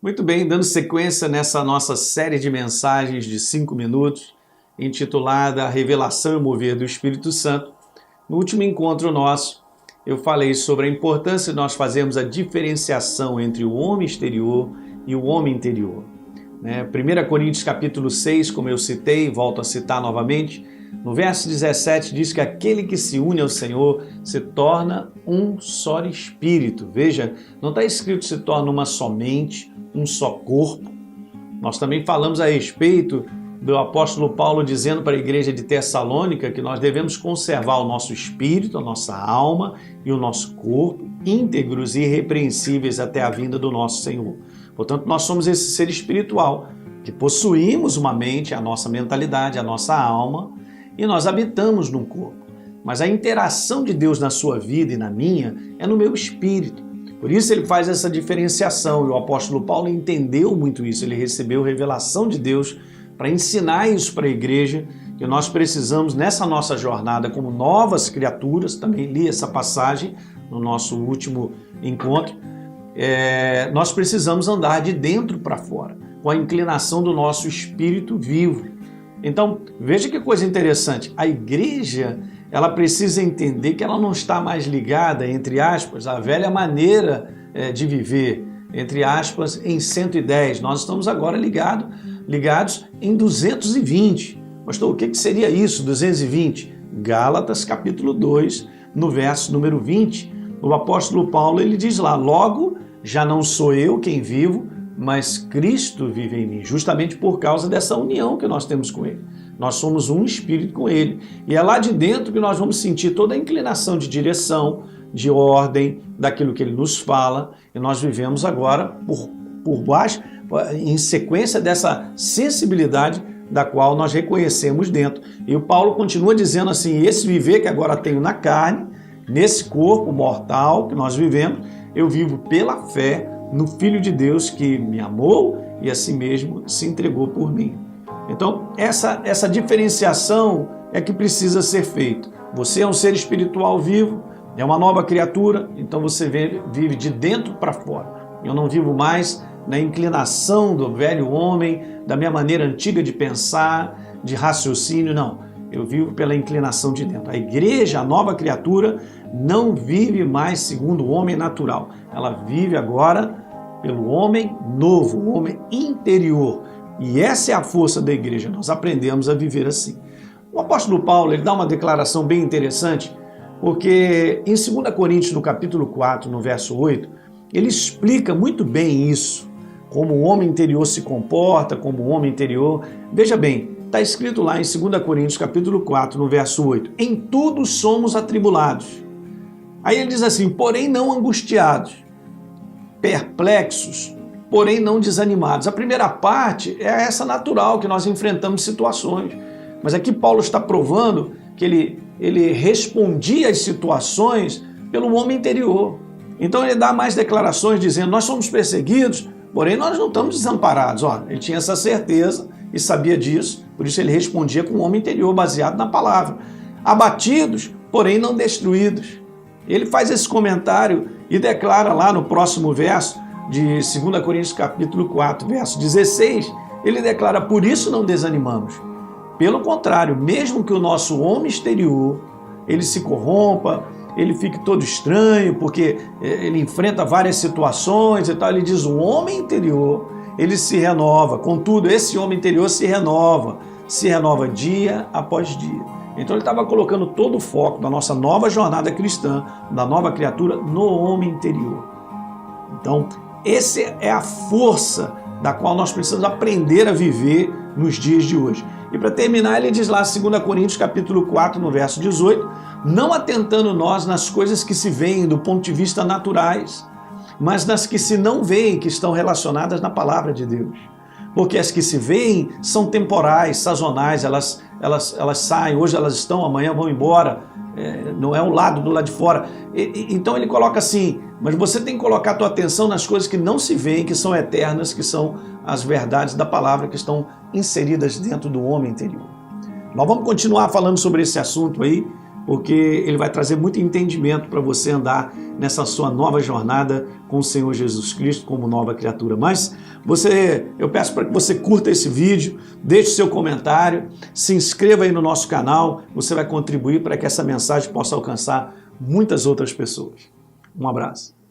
Muito bem, dando sequência nessa nossa série de mensagens de 5 minutos, intitulada A Revelação e o Mover do Espírito Santo. No último encontro nosso, eu falei sobre a importância de nós fazermos a diferenciação entre o homem exterior e o homem interior. 1 Coríntios capítulo 6, como eu citei, volto a citar novamente, no verso 17 diz que aquele que se une ao Senhor se torna um só espírito. Veja, não está escrito se torna uma só mente, um só corpo. Nós também falamos a respeito do apóstolo Paulo dizendo para a igreja de Tessalônica que nós devemos conservar o nosso espírito, a nossa alma e o nosso corpo íntegros e irrepreensíveis até a vinda do nosso Senhor. Portanto, nós somos esse ser espiritual que possuímos uma mente, a nossa mentalidade, a nossa alma, e nós habitamos num corpo. Mas a interação de Deus na sua vida e na minha é no meu espírito. Por isso ele faz essa diferenciação, e o apóstolo Paulo entendeu muito isso, ele recebeu revelação de Deus para ensinar isso para a igreja, que nós precisamos nessa nossa jornada como novas criaturas, também li essa passagem no nosso último encontro, nós precisamos andar de dentro para fora, com a inclinação do nosso espírito vivo. Então, veja que coisa interessante, a igreja ela precisa entender que ela não está mais ligada, entre aspas, à velha maneira de viver, entre aspas, em 110. Nós estamos agora ligados em 220. Pastor, o que seria isso, 220? Gálatas, capítulo 2, no verso número 20, o apóstolo Paulo ele diz lá, logo, já não sou eu quem vivo, mas Cristo vive em mim, justamente por causa dessa união que nós temos com Ele. Nós somos um espírito com Ele. E é lá de dentro que nós vamos sentir toda a inclinação de direção, de ordem, daquilo que Ele nos fala. E nós vivemos agora por baixo, em sequência dessa sensibilidade da qual nós reconhecemos dentro. E o Paulo continua dizendo assim, esse viver que agora tenho na carne, nesse corpo mortal que nós vivemos, eu vivo pela fé no Filho de Deus que me amou e a si mesmo se entregou por mim. Então, essa diferenciação é que precisa ser feita. Você é um ser espiritual vivo, é uma nova criatura, então você vive de dentro para fora. Eu não vivo mais na inclinação do velho homem, da minha maneira antiga de pensar, de raciocínio, não. Eu vivo pela inclinação de dentro. A igreja, a nova criatura, não vive mais segundo o homem natural. Ela vive agora pelo homem novo, o homem interior. E essa é a força da igreja, nós aprendemos a viver assim. O apóstolo Paulo ele dá uma declaração bem interessante, porque em 2 Coríntios, no capítulo 4, no verso 8, ele explica muito bem isso, como o homem interior se comporta, como o homem interior... Veja bem, está escrito lá em 2 Coríntios, capítulo 4, no verso 8, em tudo somos atribulados. Aí ele diz assim, porém não angustiados, perplexos, porém não desanimados. A primeira parte é essa natural, que nós enfrentamos situações. Mas aqui Paulo está provando que ele respondia às situações pelo homem interior. Então ele dá mais declarações dizendo, nós somos perseguidos, porém nós não estamos desamparados. Ele tinha essa certeza e sabia disso, por isso ele respondia com o homem interior, baseado na palavra. Abatidos, porém não destruídos. Ele faz esse comentário e declara lá no próximo verso de 2 Coríntios capítulo 4, verso 16, ele declara, por isso não desanimamos. Pelo contrário, mesmo que o nosso homem exterior, ele se corrompa, ele fique todo estranho, porque ele enfrenta várias situações e tal, ele diz, o homem interior, ele se renova. Contudo, esse homem interior se renova dia após dia. Então ele estava colocando todo o foco da nossa nova jornada cristã, da nova criatura, no homem interior. Então, essa é a força da qual nós precisamos aprender a viver nos dias de hoje. E para terminar, ele diz lá, 2 Coríntios capítulo 4, no verso 18, não atentando nós nas coisas que se veem do ponto de vista naturais, mas nas que se não veem, que estão relacionadas na palavra de Deus. Porque as que se veem são temporais, sazonais, elas saem, hoje elas estão, amanhã vão embora, não é um lado do lado de fora. Então ele coloca assim, mas você tem que colocar a tua atenção nas coisas que não se veem, que são eternas, que são as verdades da palavra que estão inseridas dentro do homem interior. Nós vamos continuar falando sobre esse assunto aí, porque ele vai trazer muito entendimento para você andar nessa sua nova jornada com o Senhor Jesus Cristo como nova criatura. Mas eu peço para que você curta esse vídeo, deixe seu comentário, se inscreva aí no nosso canal, você vai contribuir para que essa mensagem possa alcançar muitas outras pessoas. Um abraço.